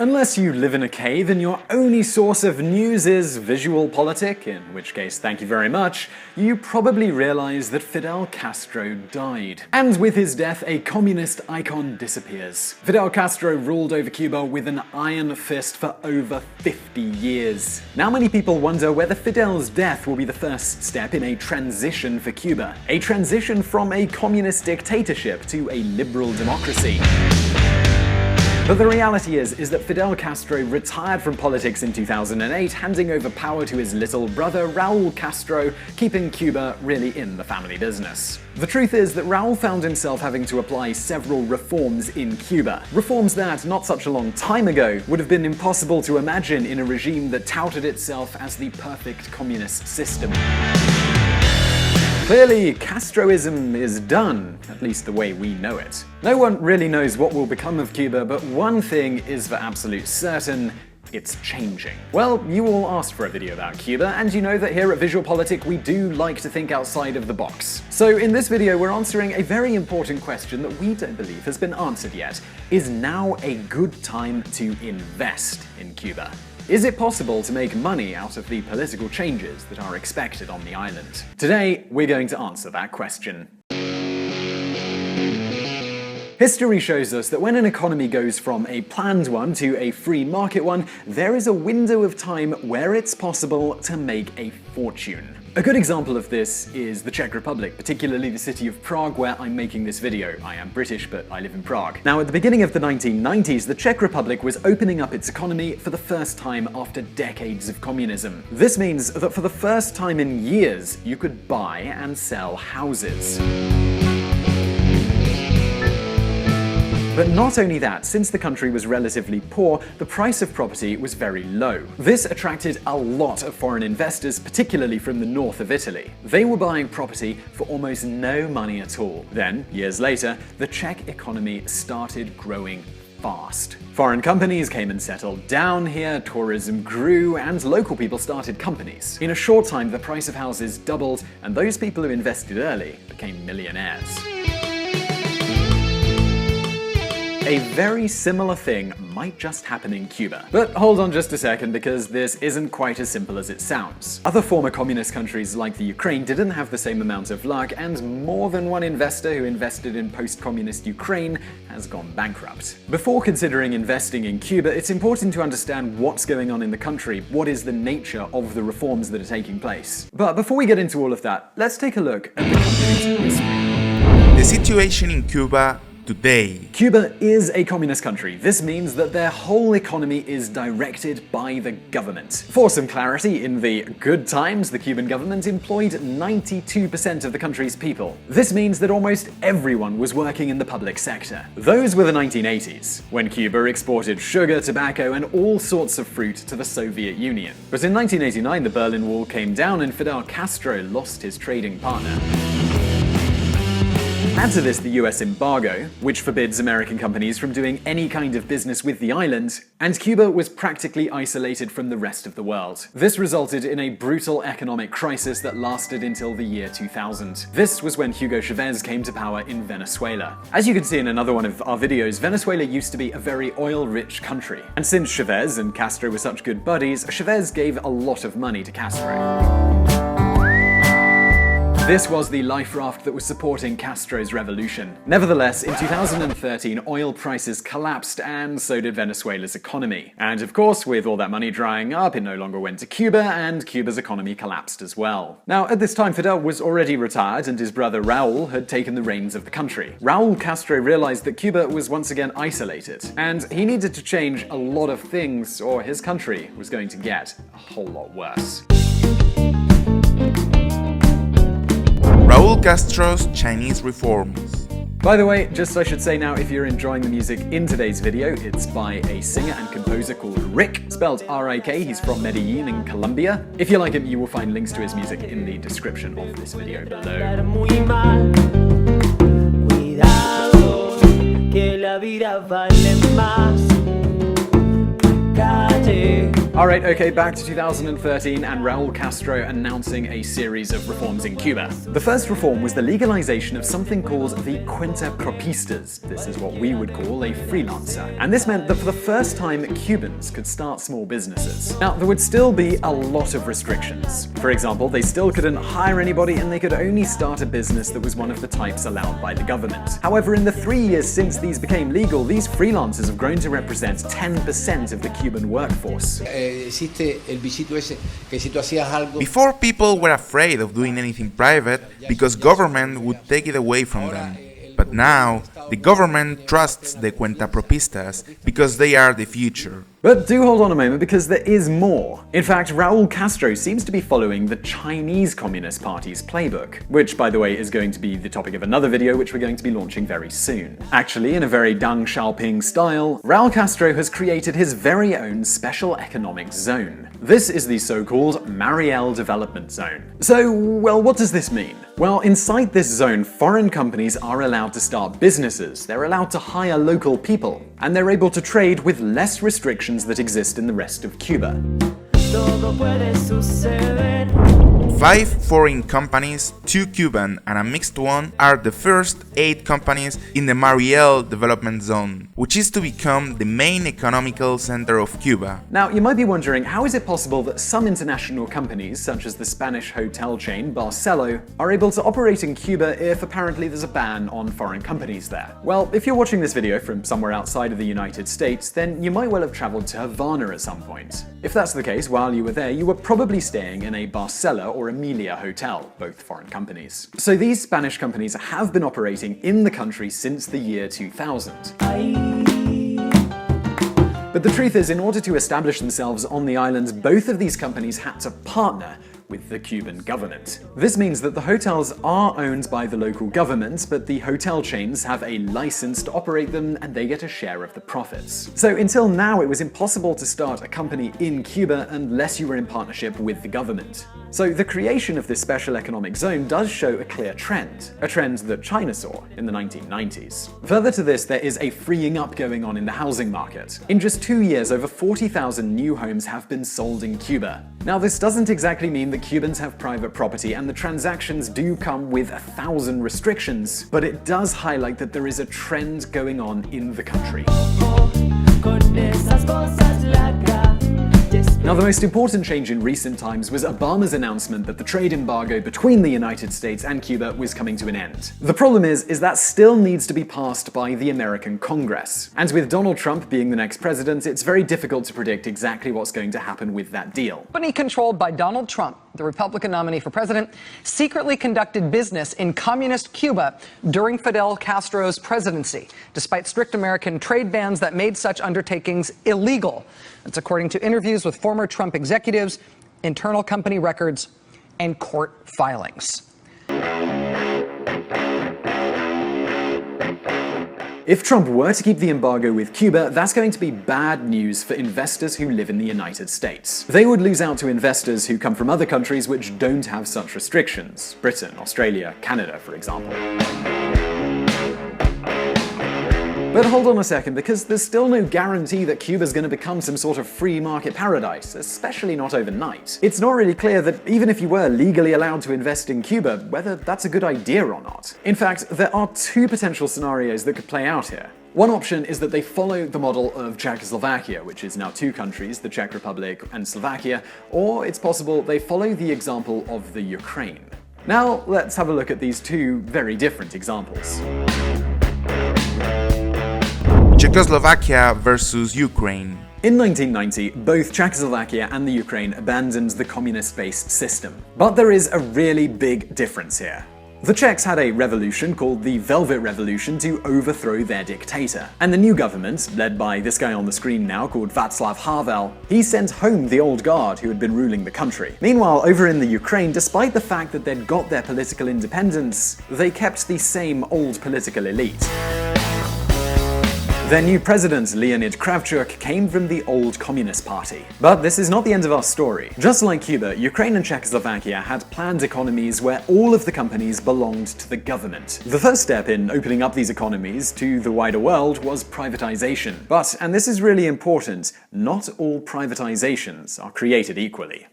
Unless you live in a cave and your only source of news is VisualPolitik, in which case thank you very much, you probably realize that Fidel Castro died. And with his death, a communist icon disappears. Fidel Castro ruled over Cuba with an iron fist for over 50 years. Now many people wonder whether Fidel's death will be the first step in a transition for Cuba. A transition from a communist dictatorship to a liberal democracy. But the reality is that Fidel Castro retired from politics in 2008, handing over power to his little brother Raul Castro, keeping Cuba really in the family business. The truth is that Raul found himself having to apply several reforms in Cuba. Reforms that, not such a long time ago, would have been impossible to imagine in a regime that touted itself as the perfect communist system. Clearly, Castroism is done, at least the way we know it. No one really knows what will become of Cuba, but one thing is for absolute certain: it's changing. Well, you all asked for a video about Cuba, and you know that here at VisualPolitik we do like to think outside of the box. So in this video we're answering a very important question that we don't believe has been answered yet. Is now a good time to invest in Cuba? Is it possible to make money out of the political changes that are expected on the island? Today, we're going to answer that question. History shows us that when an economy goes from a planned one to a free market one, there is a window of time where it's possible to make a fortune. A good example of this is the Czech Republic, particularly the city of Prague, where I'm making this video. I am British, but I live in Prague. Now, at the beginning of the 1990s, the Czech Republic was opening up its economy for the first time after decades of communism. This means that for the first time in years, you could buy and sell houses. But not only that, since the country was relatively poor, the price of property was very low. This attracted a lot of foreign investors, particularly from the north of Italy. They were buying property for almost no money at all. Then, years later, the Czech economy started growing fast. Foreign companies came and settled down here, tourism grew, and local people started companies. In a short time, the price of houses doubled, and those people who invested early became millionaires. A very similar thing might just happen in Cuba. But hold on just a second, because this isn't quite as simple as it sounds. Other former communist countries like the Ukraine didn't have the same amount of luck, and more than one investor who invested in post-communist Ukraine has gone bankrupt. Before considering investing in Cuba, it's important to understand what's going on in the country, what is the nature of the reforms that are taking place. But before we get into all of that, let's take a look at the country's history. The situation in Cuba today. Cuba is a communist country. This means that their whole economy is directed by the government. For some clarity, in the good times, the Cuban government employed 92% of the country's people. This means that almost everyone was working in the public sector. Those were the 1980s, when Cuba exported sugar, tobacco, and all sorts of fruit to the Soviet Union. But in 1989, the Berlin Wall came down and Fidel Castro lost his trading partner. Add to this the US embargo, which forbids American companies from doing any kind of business with the island, and Cuba was practically isolated from the rest of the world. This resulted in a brutal economic crisis that lasted until the year 2000. This was when Hugo Chavez came to power in Venezuela. As you can see in another one of our videos, Venezuela used to be a very oil-rich country. And since Chavez and Castro were such good buddies, Chavez gave a lot of money to Castro. This was the life raft that was supporting Castro's revolution. Nevertheless, in 2013, oil prices collapsed, and so did Venezuela's economy. And of course, with all that money drying up, it no longer went to Cuba, and Cuba's economy collapsed as well. Now, at this time, Fidel was already retired, and his brother Raul had taken the reins of the country. Raul Castro realized that Cuba was once again isolated, and he needed to change a lot of things, or his country was going to get a whole lot worse. Raul Castro's Chinese reforms. By the way, just I should say now, if you're enjoying the music in today's video, it's by a singer and composer called Rick, spelled R-I-K. He's from Medellin in Colombia. If you like him, you will find links to his music in the description of this video below. Alright, okay, back to 2013 and Raul Castro announcing a series of reforms in Cuba. The first reform was the legalization of something called the cuentapropistas. This is what we would call a freelancer. And this meant that for the first time, Cubans could start small businesses. Now, there would still be a lot of restrictions. For example, they still couldn't hire anybody and they could only start a business that was one of the types allowed by the government. However, in the 3 years since these became legal, these freelancers have grown to represent 10% of the Cuban workforce. Before, people were afraid of doing anything private because government would take it away from them. But now, the government trusts the cuentapropistas because they are the future. But do hold on a moment, because there is more. In fact, Raul Castro seems to be following the Chinese Communist Party's playbook, which, by the way, is going to be the topic of another video which we're going to be launching very soon. Actually, in a very Deng Xiaoping style, Raul Castro has created his very own special economic zone. This is the so-called Mariel Development Zone. So, well, what does this mean? Well, inside this zone, foreign companies are allowed to start businesses, they're allowed to hire local people, and they're able to trade with less restrictions that exist in the rest of Cuba. 5 foreign companies, 2 Cuban and a mixed one, are the first 8 companies in the Mariel Development Zone, which is to become the main economical center of Cuba. Now, you might be wondering, how is it possible that some international companies, such as the Spanish hotel chain Barcelo, are able to operate in Cuba if apparently there's a ban on foreign companies there? Well, if you're watching this video from somewhere outside of the United States, then you might well have traveled to Havana at some point. If that's the case, while you were there, you were probably staying in a Barcelo or Emilia hotel, both foreign companies. So these Spanish companies have been operating in the country since the year 2000. But the truth is, in order to establish themselves on the islands, both of these companies had to partner with the Cuban government. This means that the hotels are owned by the local government, but the hotel chains have a license to operate them and they get a share of the profits. So until now, it was impossible to start a company in Cuba unless you were in partnership with the government. So the creation of this special economic zone does show a clear trend, a trend that China saw in the 1990s. Further to this, there is a freeing up going on in the housing market. In just 2 years, over 40,000 new homes have been sold in Cuba. Now, this doesn't exactly mean that Cubans have private property, and the transactions do come with 1,000 restrictions, but it does highlight that there is a trend going on in the country. Now, the most important change in recent times was Obama's announcement that the trade embargo between the United States and Cuba was coming to an end. The problem is that still needs to be passed by the American Congress. And with Donald Trump being the next president, it's very difficult to predict exactly what's going to happen with that deal. Company controlled by Donald Trump, the Republican nominee for president, secretly conducted business in communist Cuba during Fidel Castro's presidency, despite strict American trade bans that made such undertakings illegal. That's according to interviews with former Trump executives, internal company records, and court filings. If Trump were to keep the embargo with Cuba, that's going to be bad news for investors who live in the United States. They would lose out to investors who come from other countries which don't have such restrictions. Britain, Australia, Canada, for example. But hold on a second, because there's still no guarantee that Cuba's going to become some sort of free market paradise, especially not overnight. It's not really clear that even if you were legally allowed to invest in Cuba, whether that's a good idea or not. In fact, there are 2 potential scenarios that could play out here. One option is that they follow the model of Czechoslovakia, which is now 2 countries, the Czech Republic and Slovakia, or it's possible they follow the example of the Ukraine. Now, let's have a look at these 2 very different examples. Czechoslovakia versus Ukraine. In 1990, both Czechoslovakia and the Ukraine abandoned the communist-based system. But there is a really big difference here. The Czechs had a revolution called the Velvet Revolution to overthrow their dictator. And the new government, led by this guy on the screen now called Václav Havel, he sent home the old guard who had been ruling the country. Meanwhile, over in the Ukraine, despite the fact that they'd got their political independence, they kept the same old political elite. Their new president, Leonid Kravchuk, came from the old Communist Party. But this is not the end of our story. Just like Cuba, Ukraine and Czechoslovakia had planned economies where all of the companies belonged to the government. The first step in opening up these economies to the wider world was privatization. But, and this is really important, not all privatizations are created equally.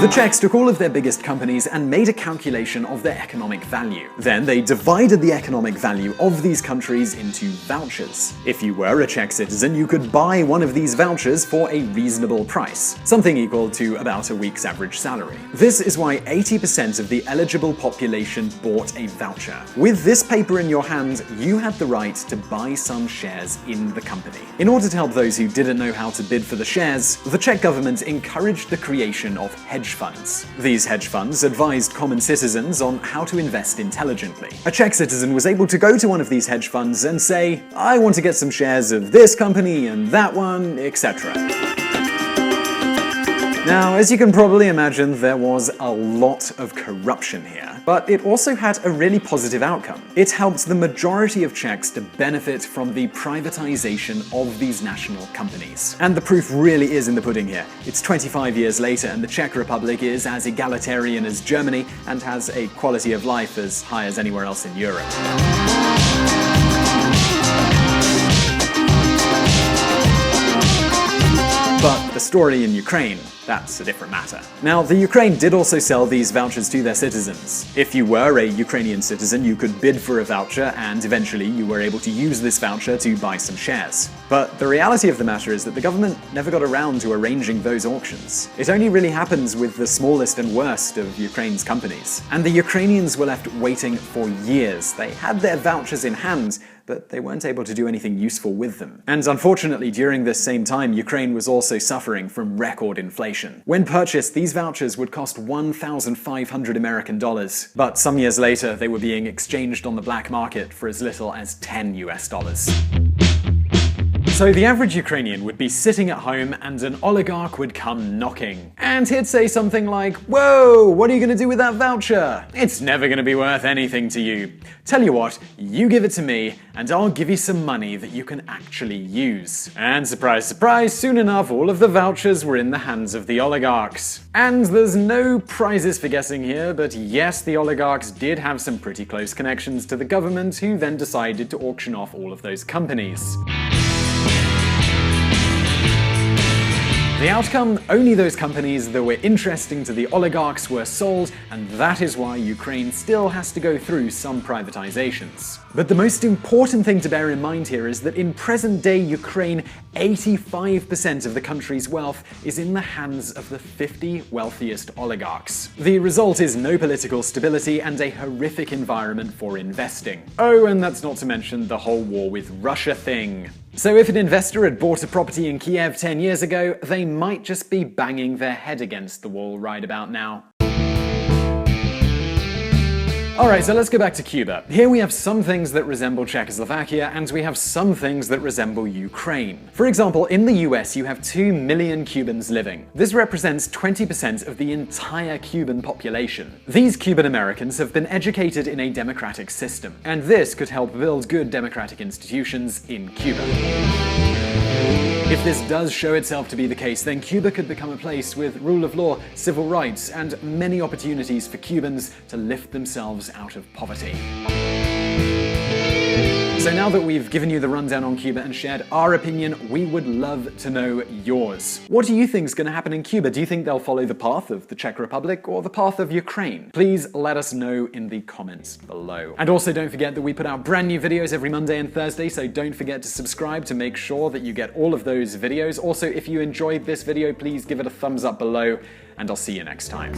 The Czechs took all of their biggest companies and made a calculation of their economic value. Then they divided the economic value of these countries into vouchers. If you were a Czech citizen, you could buy one of these vouchers for a reasonable price, something equal to about a week's average salary. This is why 80% of the eligible population bought a voucher. With this paper in your hand, you had the right to buy some shares in the company. In order to help those who didn't know how to bid for the shares, the Czech government encouraged the creation of hedge funds. These hedge funds advised common citizens on how to invest intelligently. A Czech citizen was able to go to one of these hedge funds and say, I want to get some shares of this company and that one, etc. Now, as you can probably imagine, there was a lot of corruption here, but it also had a really positive outcome. It helped the majority of Czechs to benefit from the privatization of these national companies. And the proof really is in the pudding here. It's 25 years later and the Czech Republic is as egalitarian as Germany and has a quality of life as high as anywhere else in Europe. But the story in Ukraine, that's a different matter. Now, the Ukraine did also sell these vouchers to their citizens. If you were a Ukrainian citizen, you could bid for a voucher and eventually you were able to use this voucher to buy some shares. But the reality of the matter is that the government never got around to arranging those auctions. It only really happens with the smallest and worst of Ukraine's companies. And the Ukrainians were left waiting for years. They had their vouchers in hand, but they weren't able to do anything useful with them. And unfortunately, during this same time, Ukraine was also suffering from record inflation. When purchased, these vouchers would cost $1,500 American, but some years later, they were being exchanged on the black market for as little as $10 US. So the average Ukrainian would be sitting at home and an oligarch would come knocking. And he'd say something like, "Whoa, what are you going to do with that voucher? It's never going to be worth anything to you. Tell you what, you give it to me and I'll give you some money that you can actually use." And surprise, surprise, soon enough all of the vouchers were in the hands of the oligarchs. And there's no prizes for guessing here, but yes, the oligarchs did have some pretty close connections to the government, who then decided to auction off all of those companies. The outcome, only those companies that were interesting to the oligarchs were sold, and that is why Ukraine still has to go through some privatizations. But the most important thing to bear in mind here is that in present-day Ukraine, 85% of the country's wealth is in the hands of the 50 wealthiest oligarchs. The result is no political stability and a horrific environment for investing. Oh, and that's not to mention the whole war with Russia thing. So if an investor had bought a property in Kiev 10 years ago, they might just be banging their head against the wall right about now. Alright, so let's go back to Cuba. Here we have some things that resemble Czechoslovakia, and we have some things that resemble Ukraine. For example, in the US you have 2 million Cubans living. This represents 20% of the entire Cuban population. These Cuban Americans have been educated in a democratic system, and this could help build good democratic institutions in Cuba. If this does show itself to be the case, then Cuba could become a place with rule of law, civil rights, and many opportunities for Cubans to lift themselves out of poverty. So now that we've given you the rundown on Cuba and shared our opinion, we would love to know yours. What do you think is going to happen in Cuba? Do you think they'll follow the path of the Czech Republic or the path of Ukraine? Please let us know in the comments below. And also don't forget that we put out brand new videos every Monday and Thursday, so don't forget to subscribe to make sure that you get all of those videos. Also, if you enjoyed this video, please give it a thumbs up below, and I'll see you next time.